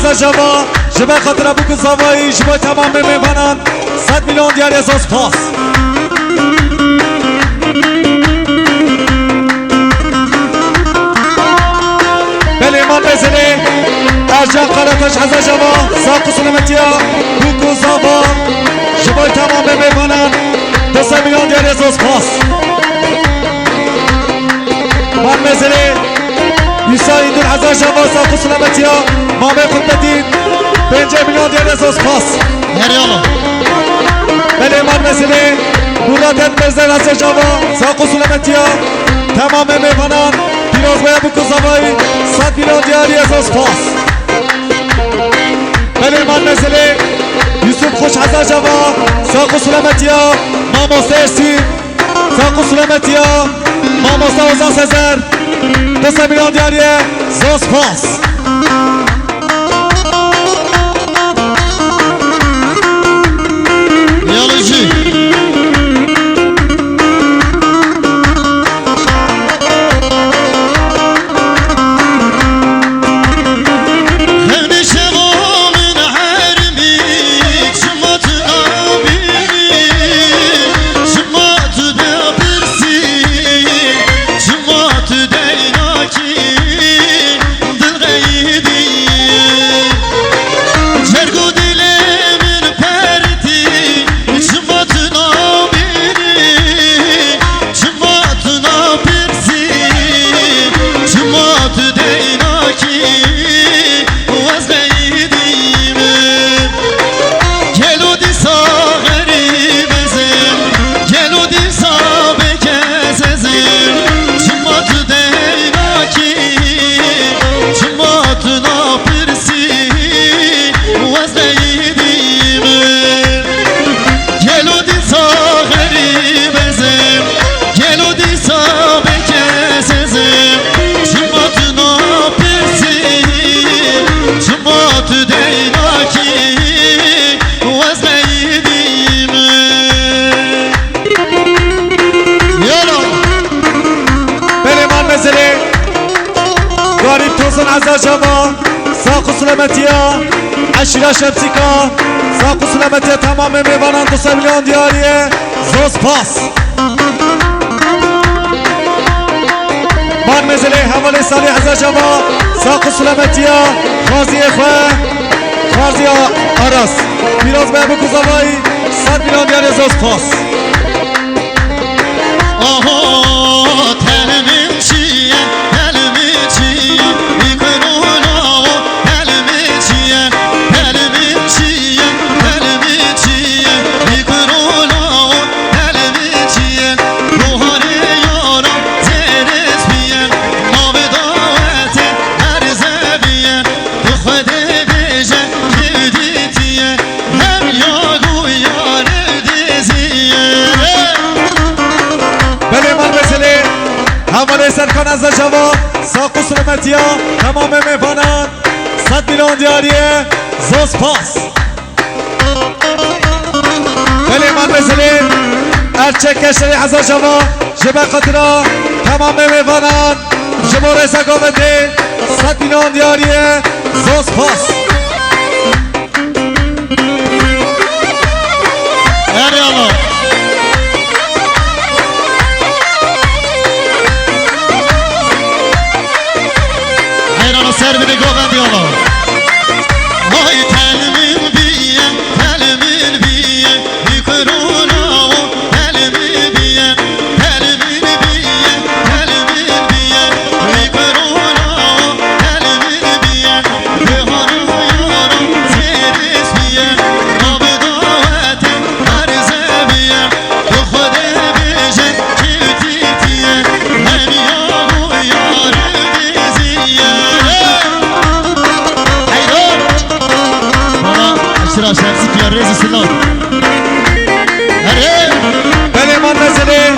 از جوا جبه خاطر ابو کزاوایی جبه تمام میبانن 100 میلیون دیار از پاس بله ایمان بزنه ارجان قراتش از جوا ساق سلامتیا بو کزاوا جبه تمام میبانن 200 میلیون دیار از پاس من بزنه یسا ایندون هزار جوا ساق سلامتیا مامه خودتین 5 میلیون دیار از پاس هریالا بله من مسئله مرادت بزن از جوا ساق سلامتیا تمام میوانان پیروز باید بو کزاوایی 100 میلیون دیاری از پاس بله من مسئله یوسف خوش هزار جوا ساق سلامتیا ماموسته ارسی ساق سلامتیا ماموسته اوزان سزر 200 میلیون دیاری از پاس از جوا ساق سلامتیا عشیره شمسیکا ساق سلامتیا تمام میوانان 200 میلیون دیاریه زوز پاس من مزله حوالی سالی از جوا ساق سلامتیا خازی خواه خازی آراس پیروز به ابو کزاوایی 100 میلیون دیاری زوز پاس آها تلمیم چیه تلمیم چیه سرکان از جوا ساق سلامتیا تمام میوانان 100 میلیون دیاریه زوز پاس بله من بزنید ارچه کشری از جوا جبه خاطرا تمام میوانان جمهور سگامده 100 میلیون دیاریه زوز پاس هریالا سر بده گوغن دیالا های تلمیم بیه تلمیم بیه بیکرونا و تلمیم بیه تلمیم بیه تلمیم بیه بیکرونا و تلمیم بیه بهارو یارو سیریس بیه آب داوت عرضه بیه تو خود بیشه کیوتی تیه هم یارو یارو دیزیه شمسی که ریز سلام بله من نزله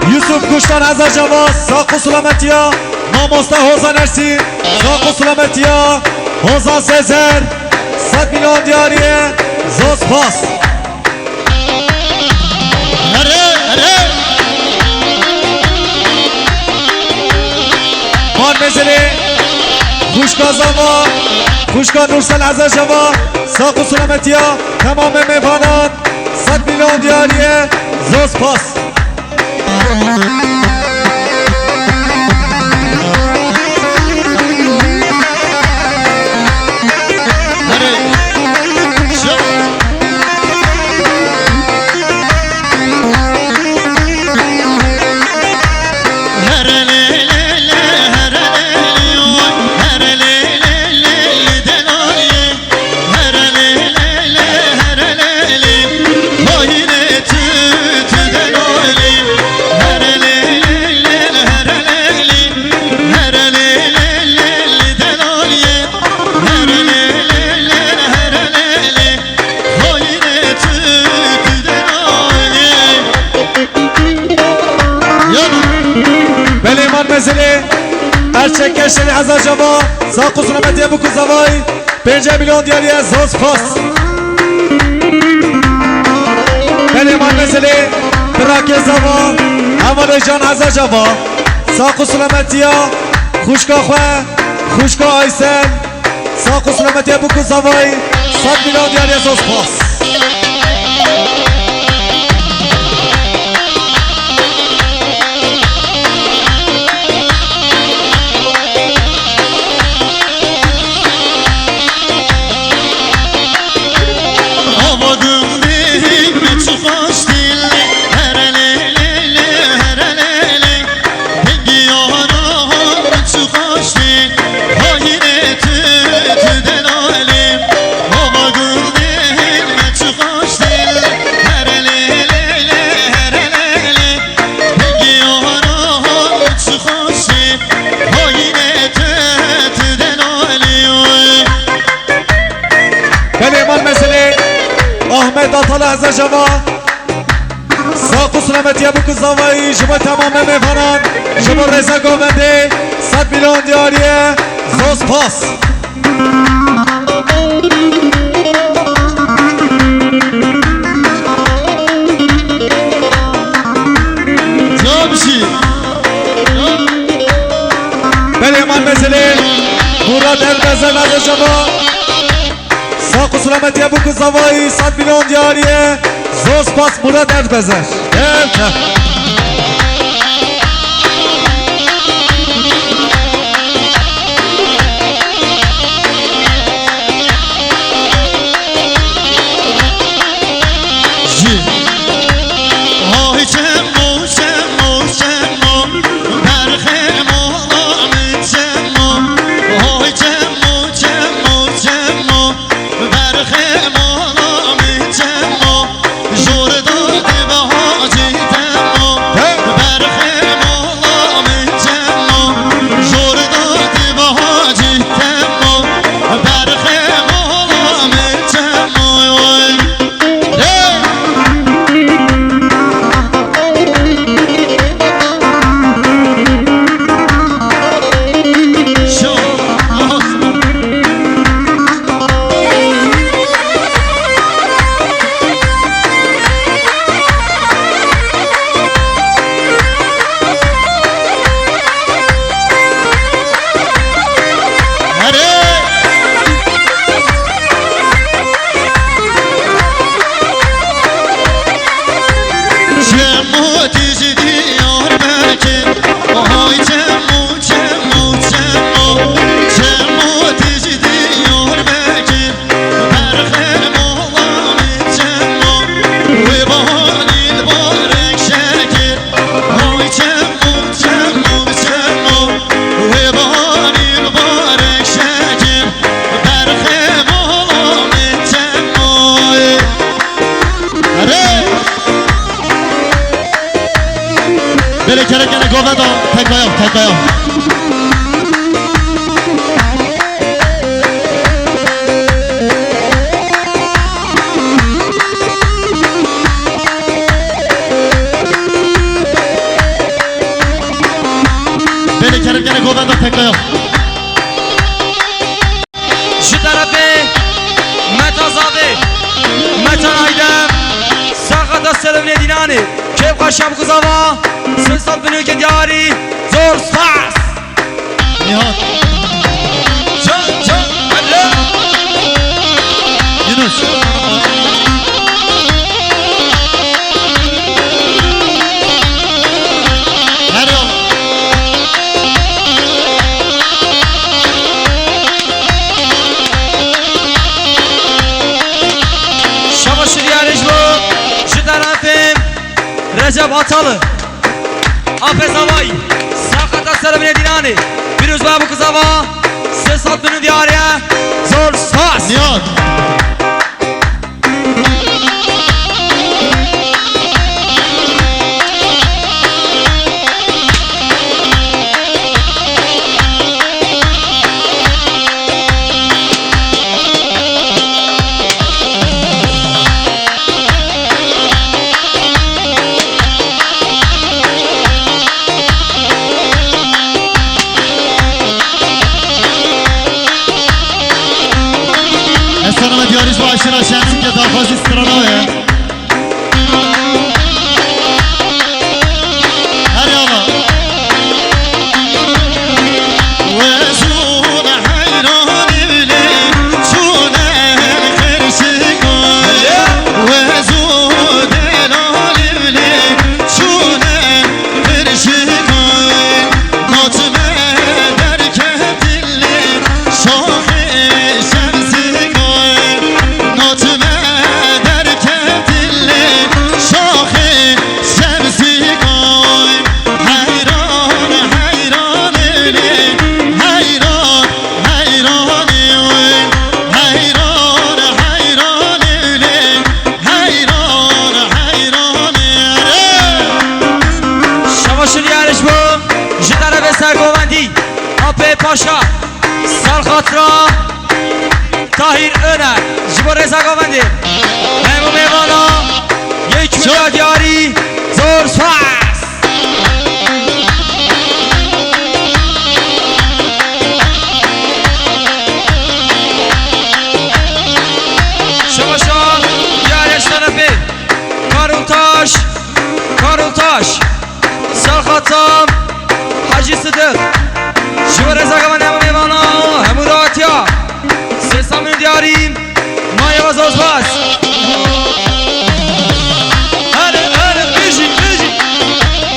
یوسف کشتان از جوا ساق سلامتیا ماموسته حوزان ارسی ساق سلامتیا حوزان سزر 100 میلیون دیاریه زوز پاس من نزله خوشگازاوا خوشگان نورسل از جوا ساق و سلامتی ها تمام میوانان 100 میلیون دیاریه زوز پاس مزلی ارچک کشتنی هزار جوا ساق و سلامتی بکو زوای 5 میلیون دیاری از زوز پاس بلیمان مزلی براک زوا اول جان هزار جوا ساق و سلامتی ها خوشگاه خواه خوشگاه آیسن ساق و سلامتی بکو زوای 100 میلیون دیاری از زوز پاس احمد آطال هزار جوا ساق و سلامتی بکو زوایی شما تمام میفران شما رزا گوونده 100 میلیون دیاریه زوز پاس بله من مثلی مراد البزن هزار جوا ساق و سلامتی بکو زوایی 100 میلیون دیاریه زوز پاس مراد البزن بله کرکنه گوه دا تکایا بله کرکنه گوه دا تکایا شو طرفه متازاده متانایدم ساقه دستلو ندینانه کیف قشم گذاوا سلسات بنیو که دیاری زور ساس نهاد چون Recep Atalı Apes Havay Sakat Asarabine Dinani Biruz Babu Kızava Sesat Bünü Diyariye Zor Sas Nihat. Esneme diyarız başına şemsin ki daha fazla istirana ya. Her yana. Vezun hayran evli çunen kırşıkı. Vezun helal evli çunen kırşıkı. Notme derken dilli şahi şemsi koy. Notme derken dilli şahi şemsi koy. Hayran hayran evli hayran hayran evli hayran hayran evli hayran hayran evli. Şamaşır yarış bu Jitara ve Sergovendi Ape Paşa Sarkhatra Tahir Öner Jibo Reza Govendi Memo Mevana Yek Müda Diyari Zor Sas Şamaşar Yarış tarafı Karultaş Karultaş Sarkhatam Hacı Sıdık Jibo Reza Govendi Memo Mevana Hemudatiya Sesamın Diyari Maya ve Zor Sas Hadi hadi müzik müzik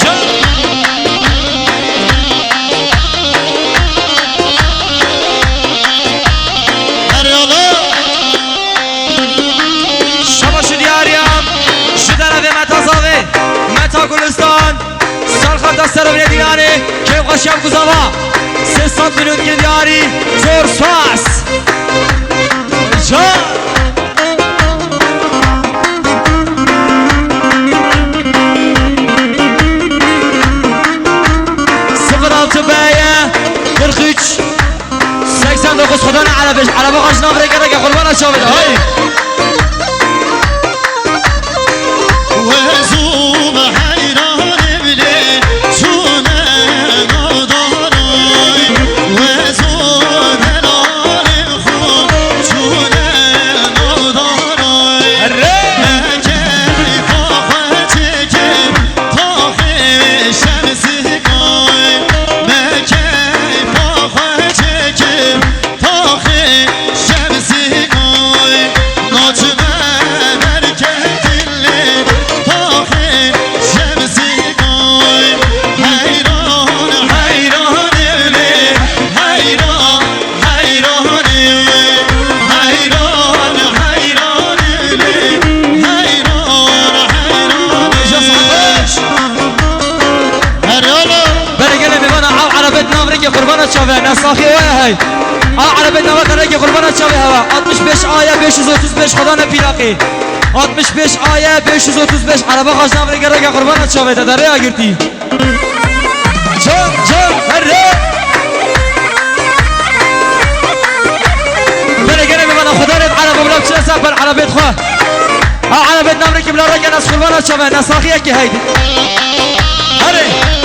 Can Her yana. Şamaşı Diyariyam Şidara ve Metazave Meta Gülistan Sarkhata Serabine Dinani Kevkaş Yavkuzava Sesat Bünütke Diyari Zor Sas Can 06 B'ye 43 89 خدانا على بقاش نافري كده يا قربان الشباب هاي Vezun hayran evli çunen odaroy. Vezun helal evhun çunen odaroy. Mekey kahve çekim tahi şemsi koy. Mekey kahve çekim tahi şemsi koy. Nocme derken dilli tahi şemsi koy. Hayran hayran evli hayran hayran evli hayran hayran evli hayran hayran her yana. برجع بمنا على بيتنا برجع قربان الشباب نساخي هاي على بيتنا برجع قربان الشباب هوا 65 آية 535 خدانا بيلاقي 65 آية 535 على بقاش نافري برجع قربان الشباب تدري أجرتي جم هرّي برجع بمنا خدانا على ببلغ سافر على بيت خواه على بيتنا برجع بلا رجع ناس قربان الشباب نساخي كي هيدي هرّي